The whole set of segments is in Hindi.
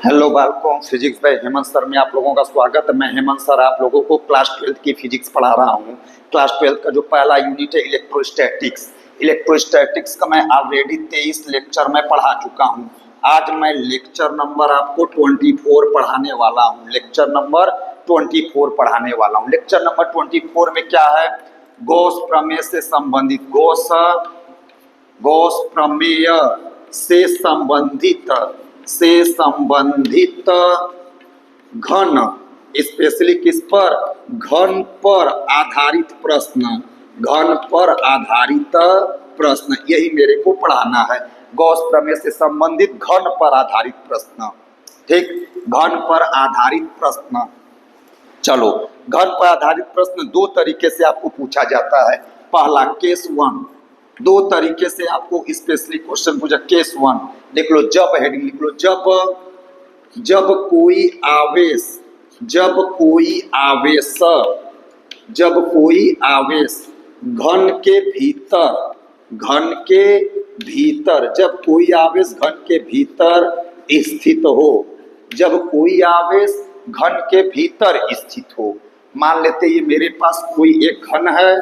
हेलो बालकों, फिजिक्स बाय हेमंत सर में आप लोगों का स्वागत है। मैं हेमंत सर आप लोगों को क्लास 12 की फिजिक्स पढ़ा रहा हूँ। क्लास 12 का जो पहला यूनिट है इलेक्ट्रोस्टैटिक्स। इलेक्ट्रोस्टैटिक्स का मैं ऑलरेडी 23 लेक्चर में पढ़ा चुका हूँ। आज मैं लेक्चर नंबर आपको 24 पढ़ाने वाला हूँ। लेक्चर नंबर 24 पढ़ाने वाला हूँ। लेक्चर नंबर 24 में क्या है? गॉस प्रमेय से संबंधित गॉस प्रमेय से संबंधित घन, स्पेशली किस पर? घन पर आधारित प्रश्न। घन पर आधारित प्रश्न, यही मेरे को पढ़ाना है। गॉस प्रमेय से संबंधित घन पर आधारित प्रश्न। ठीक, घन पर आधारित प्रश्न। चलो, घन पर आधारित प्रश्न दो तरीके से आपको पूछा जाता है। पहला केस 1, दो तरीके से आपको स्पेशली क्वेश्चन पूछा। केस 1 लिख लो, जब हेडिंग लिख लो, जब कोई आवेश घन के भीतर जब कोई आवेश घन के भीतर स्थित हो, जब कोई आवेश घन के भीतर स्थित हो। मान लेते ये मेरे पास कोई एक घन है,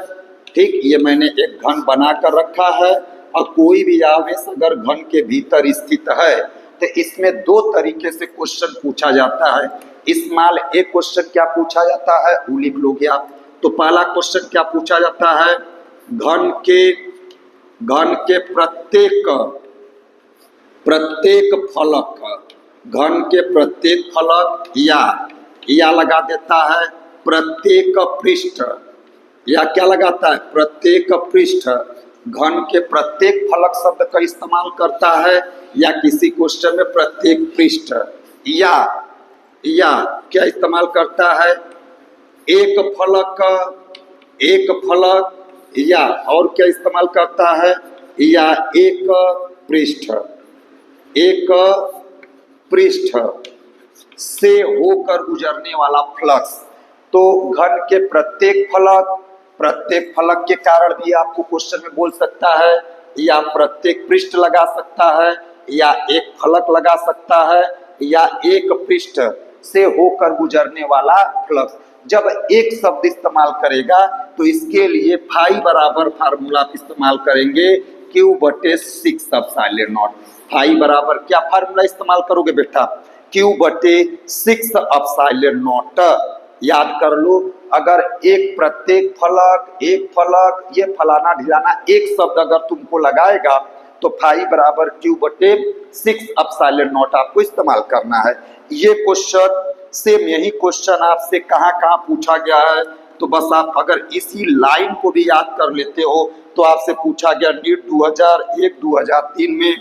ठीक, ये मैंने एक घन बनाकर रखा है और कोई भी आवेश अगर घन के भीतर स्थित है तो इसमें दो तरीके से क्वेश्चन पूछा जाता है। इसमें एक क्वेश्चन क्या पूछा जाता है वो लिख लोगे आप। तो पहला क्वेश्चन क्या पूछा जाता है? घन के प्रत्येक फलक, घन के प्रत्येक फलक या लगा देता है प्रत्येक पृष्ठ, या क्या लगाता है? प्रत्येक पृष्ठ। घन के प्रत्येक फलक शब्द का इस्तेमाल करता है, या किसी क्वेश्चन में प्रत्येक पृष्ठ, या क्या इस्तेमाल करता है? एक फलक, या और क्या इस्तेमाल करता है? या एक पृष्ठ से होकर गुजरने वाला फ्लक्स। तो घन के प्रत्येक फलक के कारण भी आपको क्वेश्चन में बोल सकता है, या प्रत्येक पृष्ठ लगा सकता है, या एक फलक लगा सकता है, या एक पृष्ठ से होकर गुजरने वाला फ्लक्स। जब एक शब्द इस्तेमाल करेगा तो इसके लिए फाई बराबर फार्मूला इस्तेमाल करेंगे, Q/6 एप्सिलॉन नॉट। फाई बराबर क्या फार्मूला इस्तेमाल करोगे बेटा? Q/6 epsilon not. याद कर लो, अगर प्रत्येक फलक, ये फलाना ढिलाना एक शब्द अगर तुमको लगाएगा तो फाई बराबर Q/6 एप्सिलॉन नॉट आपको इस्तेमाल करना है। ये क्वेश्चन सेम, यही क्वेश्चन आपसे कहाँ पूछा गया है। तो बस आप अगर इसी लाइन को भी याद कर लेते हो तो आपसे पूछा गया नीट 2001 2003 में,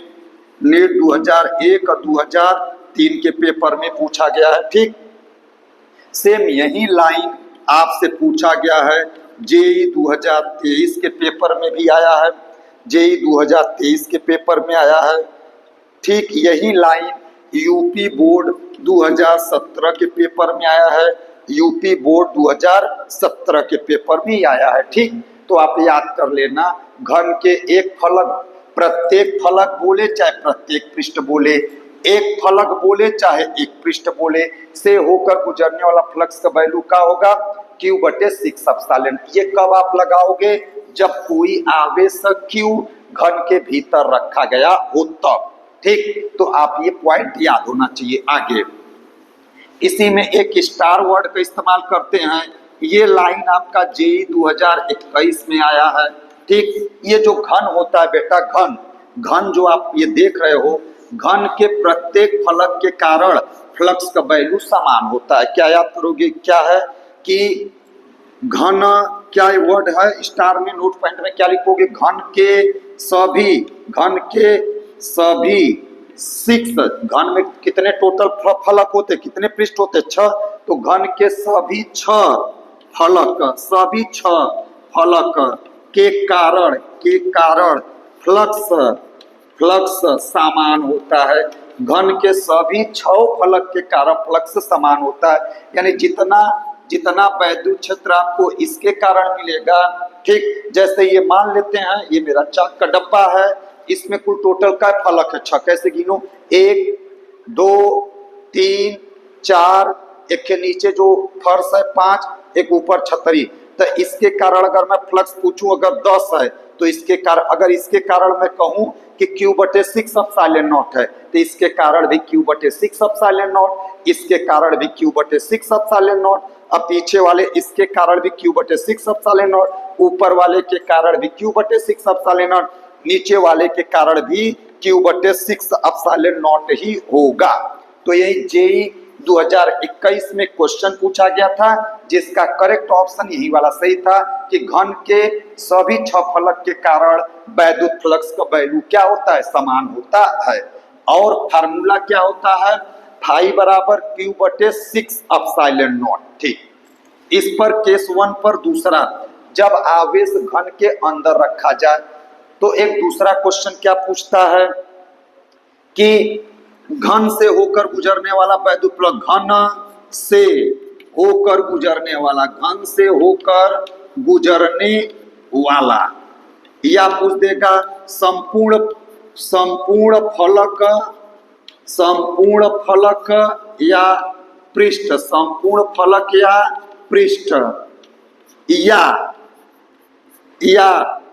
नीट 2001 और 2003 के पेपर में पूछा गया है। ठीक, सेम यही लाइन आपसे पूछा गया है। जेई 2023 के पेपर में भी आया है, जेई 2023 के पेपर में आया है। ठीक, यही लाइन यूपी बोर्ड 2017 के पेपर में आया है, यूपी बोर्ड 2017 के पेपर में आया है। ठीक, तो आप याद कर लेना, घन के एक फलक, प्रत्येक फलक बोले चाहे प्रत्येक पृष्ठ बोले, एक फलक बोले चाहे एक पृष्ठ बोले, से होकर गुजरने वाला फ्लक्स का वैल्यू क्या होगा? Q/6 epsilon. ये कब आप लगाओगे? जब कोई आवेश Q घन के भीतर रखा गया हो तब। ठीक, तो आप ये पॉइंट याद होना चाहिए। आगे इसी में एक स्टार वर्ड का इस्तेमाल करते हैं। ये लाइन आपका जेई 2021 में आया है। ठीक, ये जो घन होता है बेटा, घन जो आप ये देख रहे हो, घन के प्रत्येक फलक के कारण फ्लक्स का वैल्यू समान होता है। क्या याद करोगे? क्या है कि घन, क्या वर्ड है स्टार में, नोट पॉइंट में क्या लिखोगे? घन के सभी 6, घन में कितने टोटल फलक होते, कितने पृष्ठ होते? 6। तो घन के सभी 6 फलक के कारण फ्लक्स समान होता है। घन के सभी 6 फलक के कारण फ्लक्स समान होता है, यानी जितना वैद्युत क्षेत्र आपको इसके कारण मिलेगा। ठीक, जैसे ये मान लेते हैं ये मेरा चाक का डब्बा है, इसमें कुल टोटल का फलक है 6। कैसे गिनो? 1 2 3 4, एक के नीचे जो फर्श है 5, एक ऊपर छतरी। तो इसके कारण अगर मैं फ्लक्स पूछूं अगर 10 है तो इसके कारण, अगर इसके कारण मैं कहूं कि Q/6 एप्सिलॉन नॉट है तो इसके कारण भी Q/6 एप्सिलॉन नॉट, इसके कारण भी Q/6 एप्सिलॉन नॉट, अब पीछे वाले इसके कारण भी Q/6 एप्सिलॉन नॉट, ऊपर वाले के कारण भी Q/6 एप्सिलॉन नॉट, नीचे वाले के कारण भी Q/6 एप्सिलॉन नॉट ही होगा। तो यही जेईई 2021 में क्वेश्चन पूछा गया था जिसका करेक्ट ऑप्शन यही वाला सही था कि घन के सभी 6 फलक के कारण वैद्युत फ्लक्स का वैल्यू क्या होता है, समान होता है। और फार्मूला क्या होता है, फाई बराबर Q/6 एप्सिलॉन नॉट। ठीक, इस पर केस 1 पर दूसरा, जब आवेश घन के अंदर रखा जाए तो एक दूसरा क्वेश्चन क्या पूछता है कि घन से होकर गुजरने वाला वैद्युत फ्लक्स, घन से होकर गुजरने वाला, घन से होकर गुजरने वाला, या पूछ देगा संपूर्ण फलक या पृष्ठ, संपूर्ण फलक या पृष्ठ, या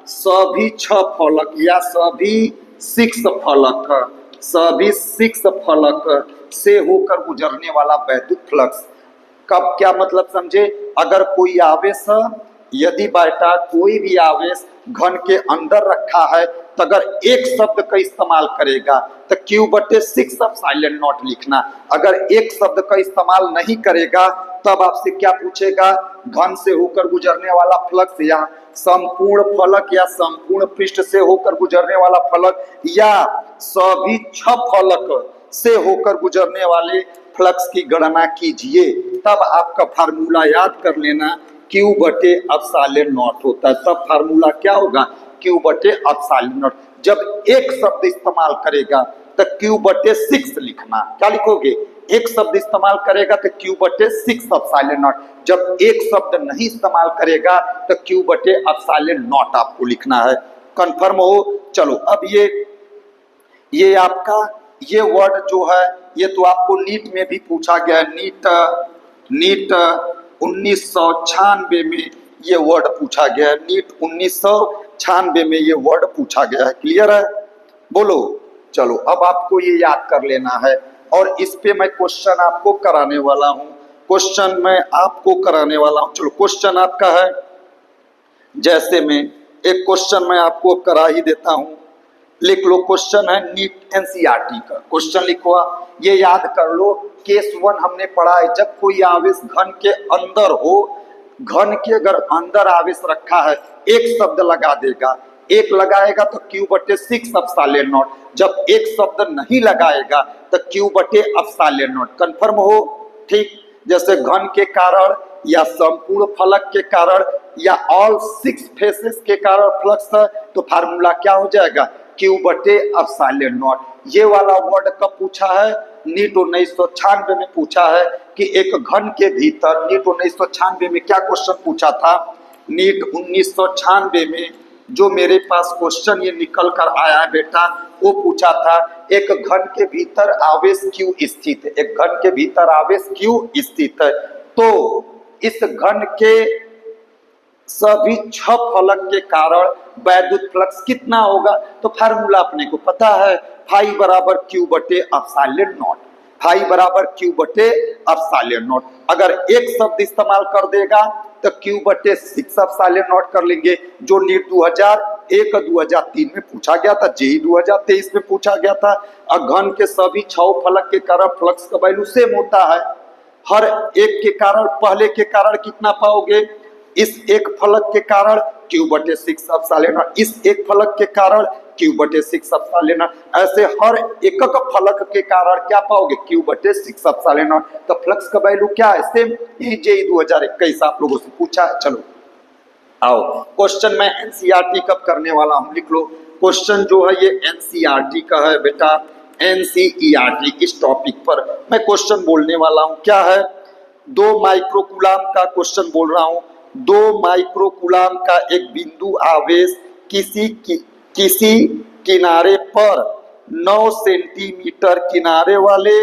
सभी 6 फलक या सभी 6 फलक, सभी 6 फलक से होकर गुजरने वाला वैद्युत फ्लक्स। कब, क्या मतलब समझे, अगर कोई आवेश, यदि बेटा कोई भी आवेश घन के अंदर रखा है तो अगर एक शब्द का इस्तेमाल करेगा तो Q/6 एप्सिलॉन नॉट लिखना, अगर एक शब्द का इस्तेमाल नहीं करेगा तब आपसे क्या पूछेगा, घन से होकर गुजरने वाला फ्लक्स या संपूर्ण फलक या संपूर्ण पृष्ठ से होकर गुजरने वाला फलक या सभी 6 फलक से होकर गुजरने वाले फ्लक्स की गणना कीजिए। तब आपका फार्मूला याद कर लेना, Q/एप्सिलॉन नॉट होता है। तब फार्मूला क्या होगा, Q/एप्सिलॉन नॉट। जब एक शब्द इस्तेमाल करेगा तो Q/6 लिखना, क्या लिखोगे, एक शब्द इस्तेमाल करेगा तो Q/6 एप्सिलॉन नॉट, जब एक शब्द नहीं इस्तेमाल करेगा तो Q/एप्सिलॉन नॉट आपको लिखना है। कंफर्म हो? चलो, अब ये आपका ये वर्ड जो है ये तो आपको नीट में भी पूछा गया है, नीट 1996 में ये वर्ड पूछा गया है, नीट 1996 में ये वर्ड पूछा गया है। क्लियर है? बोलो। चलो, अब आपको ये याद कर लेना है और इस पे मैं क्वेश्चन आपको कराने वाला हूं, क्वेश्चन मैं आपको कराने वाला हूं। चलो, क्वेश्चन आपका है, जैसे में एक क्वेश्चन मैं आपको करा ही देता हूं, लिख लो। क्वेश्चन है नीट एनसीईआरटी का क्वेश्चन लिखो, ये याद कर लो। केस 1 हमने पढ़ा है, जब कोई आवेश घन के अंदर हो, घन के अगर अंदर आवेश रखा है, एक शब्द लगा देगा, एक लगाएगा तो Q/6 एप्सिलॉन नॉट, जब एक शब्द नहीं लगाएगा तो Q/एप्सिलॉन नॉट। कंफर्म हो? ठीक, जैसे घन के कारण या संपूर्ण फलक के कारण या ऑल 6 फेसेस के कारण फ्लक्स है तो फार्मूला क्या हो जाएगा, Q/एप्सिलॉन नॉट। ये वाला वर्ड कब पूछा है, नीट 1996 में पूछा है कि एक घन के भीतर, नीट 1996 में क्या क्वेश्चन पूछा था, नीट 1996 में जो मेरे पास क्वेश्चन ये निकल कर आया है बेटा, वो पूछा था एक घन के भीतर आवेश Q स्थित है, एक घन के भीतर आवेश Q स्थित है, तो इस घन के सभी 6 फलक के कारण वैद्युत फ्लक्स कितना होगा, तो फार्मूला अपने को पता है, फाई बराबर Q/एप्सिलॉन नॉट, फाई बराबर Q/एप्सिलॉन नॉट। अगर एक शब्द इस्तेमाल कर देगा तो Q/6 एप्सिलॉन नॉट कर लेंगे, जो नीट 2001 2003 में पूछा गया था, जेईई 2023 में पूछा गया था। और घन के सभी 6 फलक के कारण फ्लक्स का वैल्यू सेम होता है, हर एक के कारण, पहले के कारण कितना पाओगे, इस एक फलक के कारण Q/6 एप्सिलॉन नॉट, इस एक फलक के कारण Q/6 एप्सिलॉन नॉट, ऐसे हर एक फलक के कारण क्या पाओगे, Q/6 एप्सिलॉन नॉट। तो फ्लक्स का वैल्यू क्या है, सेम। ये जेईई 2021 आप लोगों से पूछा है। चलो आओ, क्वेश्चन मैं एनसीईआरटी कब करने वाला हूं, लिख लो। क्वेश्चन जो है ये एनसीईआरटी का है बेटा, एनसीईआरटी इस टॉपिक पर मैं क्वेश्चन बोलने वाला हूं। क्या है, 2 माइक्रोकूलाम का क्वेश्चन बोल रहा हूं। 2 माइक्रोकूलाम का एक बिंदु आवेश किसी किनारे पर 9 सेंटीमीटर किनारे वाले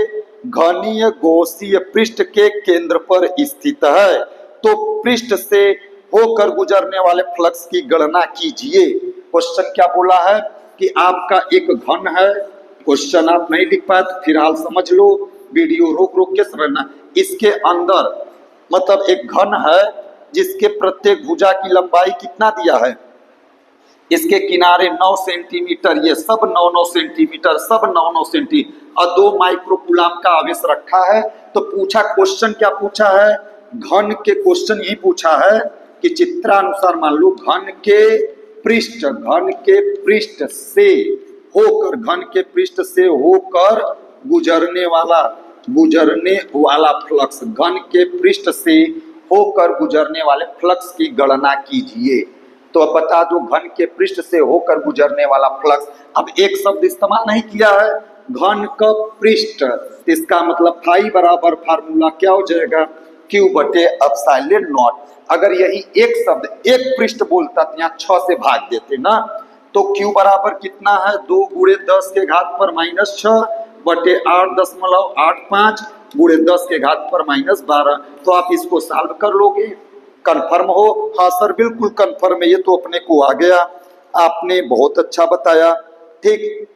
घनीय गौसीय पृष्ठ के केंद्र पर स्थित है। तो पृष्ठ से होकर गुजरने वाले फ्लक्स की गणना कीजिए। क्वेश्चन क्या बोला है कि आपका एक घन है। क्वेश्चन आप नहीं लिख पाए तो फिलहाल समझ लो, वीडियो रोक रोक के समझना। इसके अंदर मतलब एक घन है जिसके प्रत्येक भुजा की लंबाई कितना दिया है, इसके किनारे 9 सेंटीमीटर, ये सब 9-9 सेंटीमीटर, सब 9-9 सेंटीमीटर और 2 माइक्रोकूलम का आवेश रखा है। तो पूछा क्वेश्चन क्या पूछा है, घन के क्वेश्चन यही पूछा है कि चित्रानुसार मान लो घन के पृष्ठ से होकर, घन के पृष्ठ से होकर गुजरने वाला फ्लक्स, घन के पृष्ठ से होकर गुजरने वाले फ्लक्स की गणना कीजिए। तो अब बता दो घन के पृष्ठ से होकर गुजरने वाला फ्लक्स। अब एक शब्द इस्तेमाल नहीं किया है, घन का पृष्ठ, इसका मतलब फाई बराबर फार्मूला क्या हो जाएगा, क्यू बटे एप्सिलॉन नॉट। अगर यही एक शब्द एक पृष्ठ बोलता तो यहाँ 6 से भाग देते ना, तो क्यू बराबर कितना है 2 गुणे 10 के घात पर -6 बटे 8.85 गुणे 10 के घात पर -12। तो आप इसको सॉल्व कर लोगे, कंफर्म हो? हाँ सर बिल्कुल कंफर्म है, ये तो अपने को आ गया, आपने बहुत अच्छा बताया। ठीक,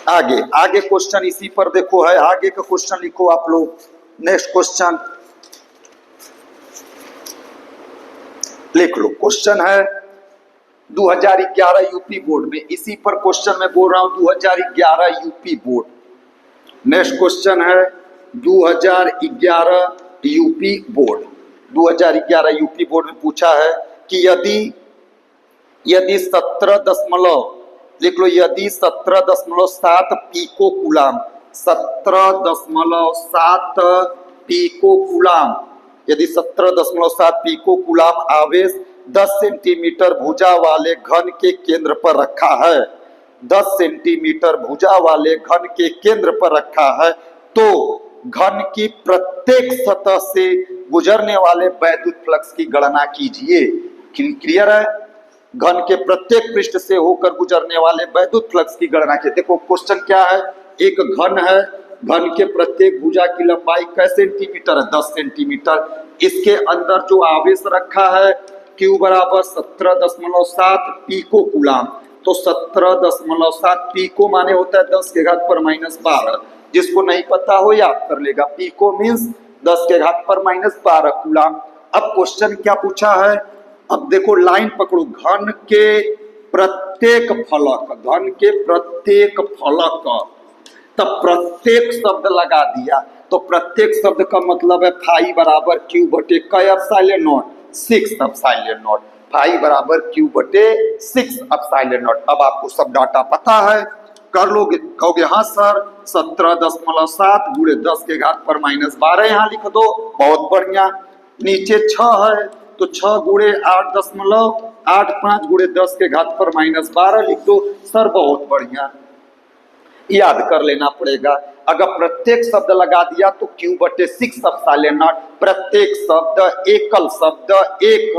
आगे क्वेश्चन इसी पर देखो है, आगे का क्वेश्चन लिखो आप लोग। नेक्स्ट क्वेश्चन लिख लो। क्वेश्चन है 2011 यूपी बोर्ड में, इसी पर क्वेश्चन मैं बोल रहा हूं 2011 यूपी बोर्ड। नेक्स्ट क्वेश्चन है 2011 यूपी बोर्ड। 2011 यूपी बोर्ड में पूछा है कि यदि 17 लिख लो, यदि 17.7 पिको कूलम, 17.7 पिको कूलम, यदि 17.7 पिको कूलम आवेश 10 सेंटीमीटर भुजा वाले घन के केंद्र पर रखा है, 10 सेंटीमीटर भुजा वाले घन के केंद्र पर रखा है, तो घन की प्रत्येक सतह से गुजरने वाले वैद्युत फ्लक्स की गणना कीजिए। क्लियर है? घन के प्रत्येक पृष्ठ से होकर गुजरने वाले वैद्युत फ्लक्स की गणना कीजिए। देखो क्वेश्चन क्या है, एक घन है, घन के प्रत्येक भुजा की लंबाई कैसे सेंटीमीटर है, 10 सेंटीमीटर। इसके अंदर जो आवेश रखा है Q बराबर 17.7 पिको कूलम। तो 17.7 पिको माने होता है 10 के घात पर -12, जिसको नहीं पता हो याद कर लेगा, पिको मीन्स 10 के घात पर -12 कूलम। अब क्वेश्चन क्या पूछा है, अब देखो लाइन पकड़ो, घन के प्रत्येक फलक, घन के प्रत्येक फलक, तब प्रत्येक शब्द लगा दिया, तो प्रत्येक शब्द का मतलब है फाई बराबर क्यू बटे क epsilon naught, 6 epsilon naught, phi बराबर क्यू बटे 6 एप्सिलॉन नॉट। अब आपको सब डाटा पता है, कर लोगे, कहोगे हाँ सर 17.7 गुणे 10 के घात पर -12 यहाँ लिख दो, बहुत बढ़िया। नीचे 6 है तो 6 गुणे 8.85 गुणे 10 के घात पर -12 लिख दो, सर बहुत बढ़िया। याद कर लेना पड़ेगा, अगर प्रत्येक शब्द लगा दिया तो Q बटे 6 एप्सिलॉन नॉट। प्रत्येक शब्द एकल शब्द एक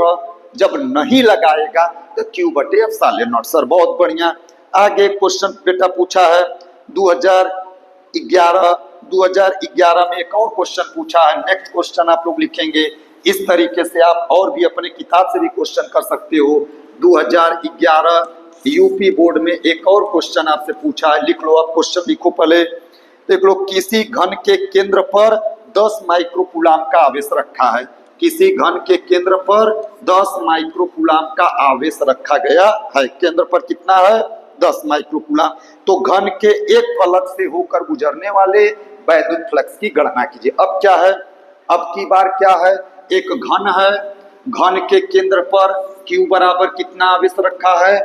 जब नहीं लगाएगा तो Q बटे एप्सिलॉन नॉट। सर बहुत बढ़िया। आगे क्वेश्चन बेटा पूछा है 2011 में एक और क्वेश्चन पूछा है। नेक्स्ट क्वेश्चन आप लोग लिखेंगे इस तरीके से, आप और भी अपने किताब से भी क्वेश्चन कर सकते हो। 2011 यूपी बोर्ड में एक और क्वेश्चन आपसे पूछा है, लिख लो आप क्वेश्चन, लिखो पहले, देख लो। किसी घन के केंद्र पर 10 माइक्रोकूलम का आवेश रखा है, किसी घन के केंद्र पर 10 माइक्रोकूलम का आवेश रखा गया है, केंद्र पर कितना है 10 माइक्रोकूलम। तो घन के एक फलक से होकर गुजरने वाले वैद्युत फ्लक्स की गणना कीजिए। अब क्या है, अब की बार क्या है, एक घन है, घन के केंद्र पर Q बराबर कितना आवेश रखा है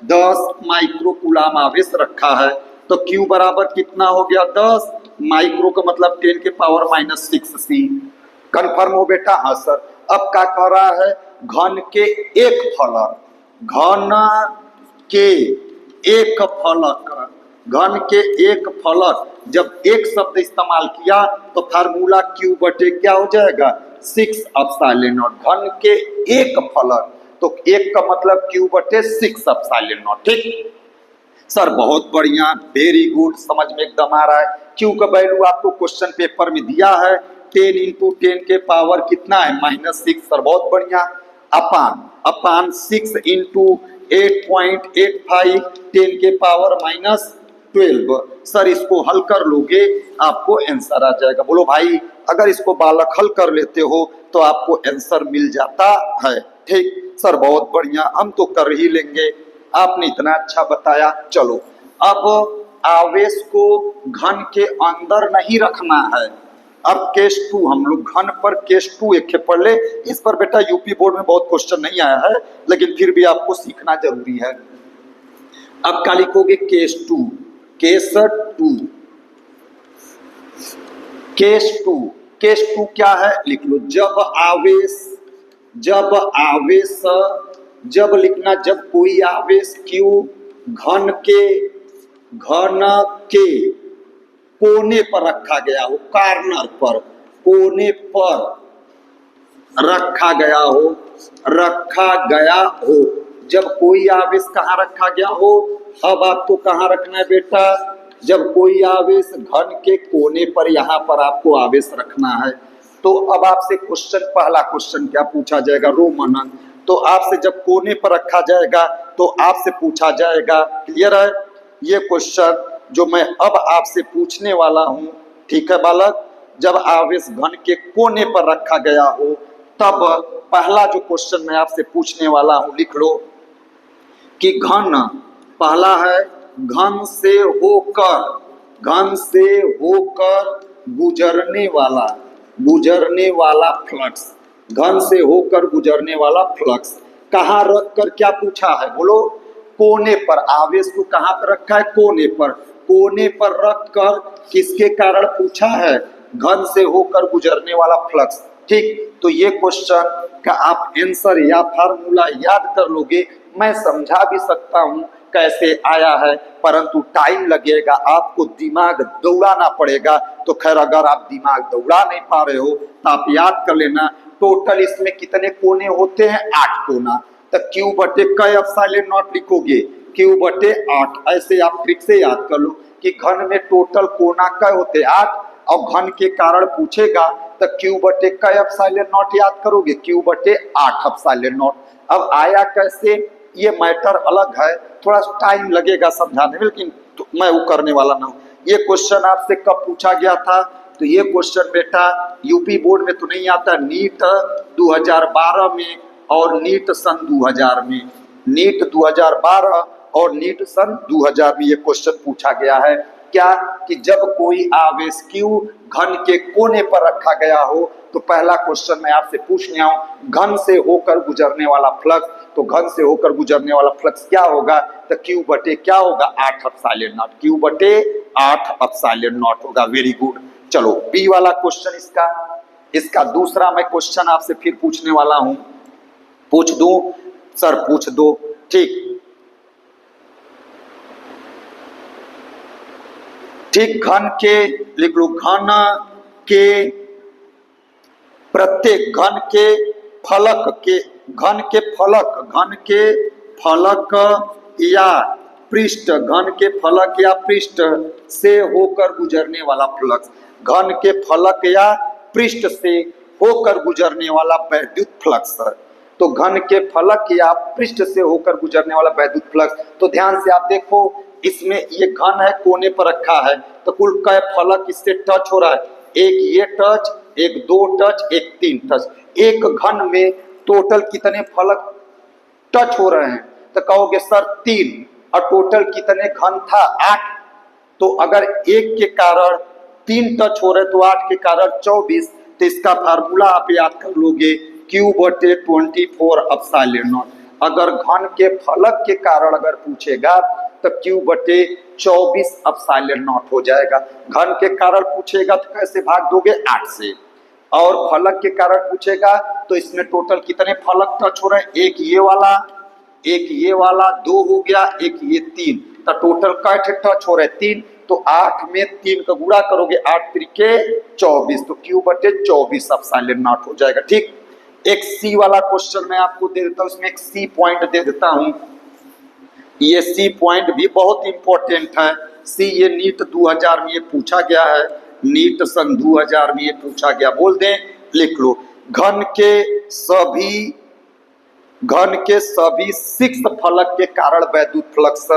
10 माइक्रोकूलम आवेश रखा है। तो Q बराबर कितना हो गया 10, माइक्रो का मतलब 10 के पावर -6c। कंफर्म हो बेटा? हाँ सर। अब क्या कह रहा है, घन के एक फलक, घन के एक फलक, घन के एक फलक, जब एक शब्द इस्तेमाल किया तो फार्मूला Q बटे क्या हो जाएगा 6 एप्सिलॉन नॉट। घन के एक फलक, तो एक का मतलब Q बटे 6 एप्सिलॉन नॉट। ठीक, सर बहुत बढ़िया, वेरी गुड, समझ में एकदम आ रहा है। क्यू का वैल्यू आपको क्वेश्चन पेपर में दिया है, 10 इंटू 10 के पावर कितना है -6। सर बहुत बढ़िया, अपान 6 इंटू 8.85 10 के पावर -12। सर इसको हल कर लोगे आपको आंसर आ जाएगा। बोलो भाई, अगर इसको बालक हल कर लेते हो तो आपको आंसर मिल जाता है। ठीक सर, बहुत बढ़िया, हम तो कर ही लेंगे, आपने इतना अच्छा बताया। चलो अब आवेश को घन के अंदर नहीं रखना है। अब केस 2 हम लोग घन पर केस 2 एक पढ़ ले। इस पर बेटा यूपी बोर्ड में बहुत क्वेश्चन नहीं आया है, लेकिन फिर भी आपको सीखना जरूरी है। अब क्या लिखोगे? केस 2, केस 2, केस 2, केस 2 क्या है लिख लो। जब लिखना, जब कोई आवेश Q घन के कोने पर रखा गया हो, कार्नर पर, कोने पर रखा गया हो। जब कोई आवेश कहाँ रखा गया हो, अब आपको कहाँ रखना है बेटा? जब कोई आवेश घन के कोने पर, यहाँ पर आपको आवेश रखना है। तो अब आपसे क्वेश्चन, पहला क्वेश्चन क्या पूछा जाएगा? रोमन। तो आपसे जब कोने पर रखा जाएगा तो आपसे पूछा जाएगा, क्लियर है? ये क्वेश्चन जो मैं अब आपसे पूछने वाला हूं, ठीक है बालक, जब आवेश घन के कोने पर रखा गया हो, तब पहला जो क्वेश्चन मैं आपसे पूछने वाला हूं, लिख लो कि घन, पहला है घन से होकर गुजरने वाला फ्लक्स, घन से होकर गुजरने वाला फ्लक्स कहाँ रख कर क्या पूछा है? बोलो, कोने पर। आवेश को कहाँ पर रखा है? कोने पर। कोने पर रख कर किसके कारण पूछा है? घन से होकर गुजरने वाला फ्लक्स। ठीक, तो ये क्वेश्चन का आप आंसर या फार्मूला याद कर लोगे। मैं समझा भी सकता हूँ कैसे आया है, परंतु टाइम लगेगा, आपको दिमाग दौड़ाना पड़ेगा। तो खैर, अगर आप दिमाग दौड़ा नहीं पा रहे हो तो आप याद कर लेना, टोटल इसमें कितने कोने होते हैं? 8 कोना। तो Q बटे क एप्सिलॉन नॉट लिखोगे, Q बटे 8। ऐसे आप ट्रिक से याद कर लो कि घन में टोटल कोना क होते 8, और घन के कारण पूछेगा तो Q बटे क एप्सिलॉन नॉट याद करोगे, Q बटे 8 एप्सिलॉन नॉट। अब आया कैसे, ये मैटर अलग है, थोड़ा टाइम लगेगा समझाने में, लेकिन मैं वो करने वाला ना हूँ। ये क्वेश्चन आपसे कब पूछा गया था? तो ये क्वेश्चन बेटा यूपी बोर्ड में तो नहीं आता, नीट 2012 में और नीट सन 2000 में, नीट 2012 और नीट सन 2000 में ये क्वेश्चन पूछा गया है। क्या कि जब कोई आवेश Q घन के कोने पर रखा गया हो, तो पहला क्वेश्चन मैं आपसे पूछने आऊं, घन से होकर गुजरने वाला फ्लक्स। तो घन से होकर गुजरने वाला फ्लक्स क्या होगा? तो Q बटे क्या होगा? 8 एप्सिलॉन नॉट। Q बटे 8 एप्सिलॉन नॉट होगा। Very good. चलो बी वाला क्वेश्चन इसका दूसरा मैं क्वेश्चन आपसे फिर पूछने वाला हूं, पूछ दूं? सर पूछ दो। ठीक, घन के लिख लो, घन के प्रत्येक घन के फलक या पृष्ठ, घन के फलक या पृष्ठ से होकर गुजरने वाला फ्लक्स, घन के फलक या पृष्ठ से होकर गुजरने वाला वैद्युत फ्लक्स। तो घन के फलक या पृष्ठ से होकर गुजरने वाला वैद्युत फ्लक्स। तो ध्यान से आप देखो, इसमें ये घन है, कोने पर रखा है, तो कुल कै फलक इससे टच हो रहा है? एक ये टच, एक 2 टच, एक 3 टच। एक घन में टोटल कितने फलक टच हो रहे हैं? तो कहोगे सर 3, और टोटल कितने घन था? 8। तो अगर एक के कारण 3 टच हो रहे तो 8 के कारण 24। तो इसका फार्मूला आप याद कर लोगे, Q बटे 24 एप्सिलॉन नॉट। अगर घन के फलक के कारण अगर पूछेगा तो Q बटे 24 एप्सिलॉन नॉट हो जाएगा। घन के कारण पूछेगा तो कैसे भाग दोगे? 8 से। और फलक के कारण पूछेगा तो इसमें टोटल कितने फलक टच हो रहे हैं? एक ये वाला 2 हो गया, एक ये 3। तो टोटल कैसे टच हो रहे हैं? 3। तो 8 में 3 का गुणा करोगे, 8 त्रिके 24, तो Q बटे 24 एप्सिलॉन नॉट हो जाएगा। ठीक, एक सी वाला क्वेश्चन मैं आपको दे देता हूं, उसमें एक सी पॉइंट दे देता हूं। ये सी पॉइंट भी बहुत इंपॉर्टेंट है। सी ये नीट 2000 में ये पूछा गया है, नीट सन 2000 में ये पूछा गया। बोल दें, लिख लो। घन के सभी 6 फलक के कारण वैद्युत फ्लक्स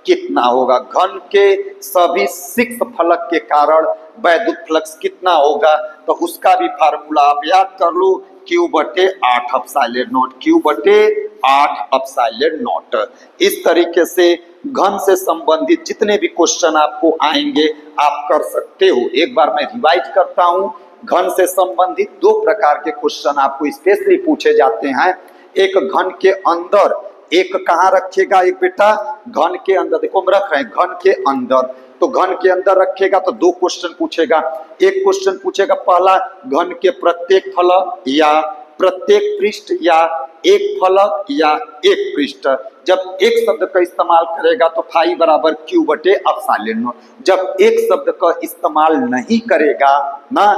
कितना होगा? घन के सभी 6 फलक के कारण वैद्युत फ्लक्स कितना होगा? तो उसका भी फार्मूला आप याद कर लो, Q/8 epsilon not, Q/8 epsilon not. इस तरीके से घन से संबंधित जितने भी क्वेश्चन आपको आएंगे आप कर सकते हो। एक बार मैं रिवाइज करता हूं। घन से संबंधित 2 प्रकार के क्वेश्चन आपको स्पेशली पूछे जाते हैं। एक घन के अंदर, एक कहाँ रखेगा? एक बेटा घन के अंदर, देखो हम रख रहे हैं घन के अंदर, तो घन के अंदर रखेगा तो 2 क्वेश्चन पूछेगा। एक क्वेश्चन पूछेगा पहला, घन के प्रत्येक फलक या प्रत्येक पृष्ठ या एक फलक या एक पृष्ठ। जब एक शब्द का इस्तेमाल करेगा तो फाई बराबर Q/एप्सिलॉन नॉट। जब एक शब्द का इस्तेमाल नहीं करेगा ना,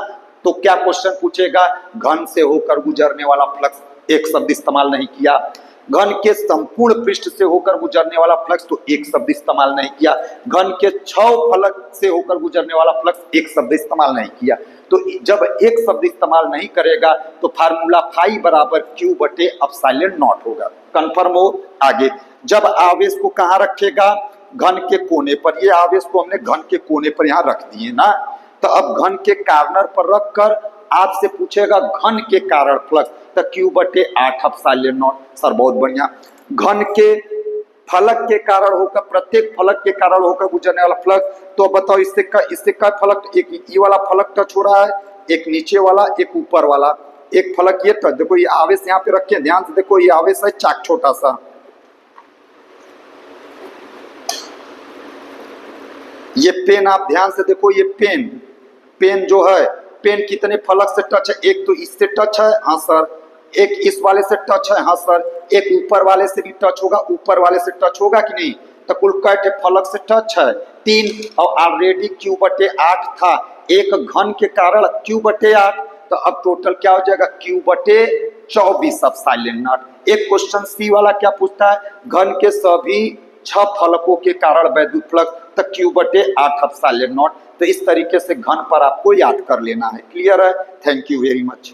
तो क्या क्वेश्चन पूछेगा? घन से होकर गुजरने वाला फ्लक्स, एक शब्द इस्तेमाल नहीं किया। घन के संपूर्ण पृष्ठ से होकर गुजरने वाला फ्लक्स, तो एक शब्द इस्तेमाल नहीं किया। घन के 6 फलक से होकर गुजरने वाला फ्लक्स, एक शब्द इस्तेमाल नहीं किया। तो जब एक शब्द इस्तेमाल नहीं करेगा तो फार्मूला फाई बराबर Q/एप्सिलॉन नॉट होगा। कंफर्म हो? आगे, जब आवेश को कहाँ रखेगा? घन के कोने पर। ये आवेश को हमने घन के कोने पर यहाँ रख दिए ना, तो अब घन के कार्नर पर रखकर आपसे पूछेगा घन के कारण फ्लक्स, तो Q/8 एप्सिलॉन नॉट। सर बहुत बढ़िया। घन के फलक के कारण होकर, प्रत्येक फलक के कारण होकर गुजरने वाला फ्लक्स, तो बताओ इससे का फलक, एक ये वाला फलक टच हो रहा है, एक नीचे वाला, एक ऊपर वाला, एक फलक ये टच। देखो ये आवेश यहाँ पे रखे, ध्यान से देखो, ये आवेश है चाक छोटा सा, ये पेन आप ध्यान से देखो, ये पेन जो है, पेन कितने फलक से टच है? एक तो इससे टच है, हाँ सर। एक इस वाले से टच है, हाँ सर। एक ऊपर वाले से भी टच होगा, ऊपर वाले से टच होगा कि नहीं? तो कुल कैटे फलक से टच है? 3। और ऑलरेडी Q/8 था, एक घन के कारण Q/8, तो अब टोटल क्या हो जाएगा? Q/24 epsilon not. एक क्वेश्चन सी वाला क्या पूछता है? घन के सभी 6 फलकों के कारण वैद्युत फ्लक्स, तो Q/8 एप्सिलॉन नॉट। तो इस तरीके से घन पर आपको याद कर लेना है। क्लियर है? Thank you very much.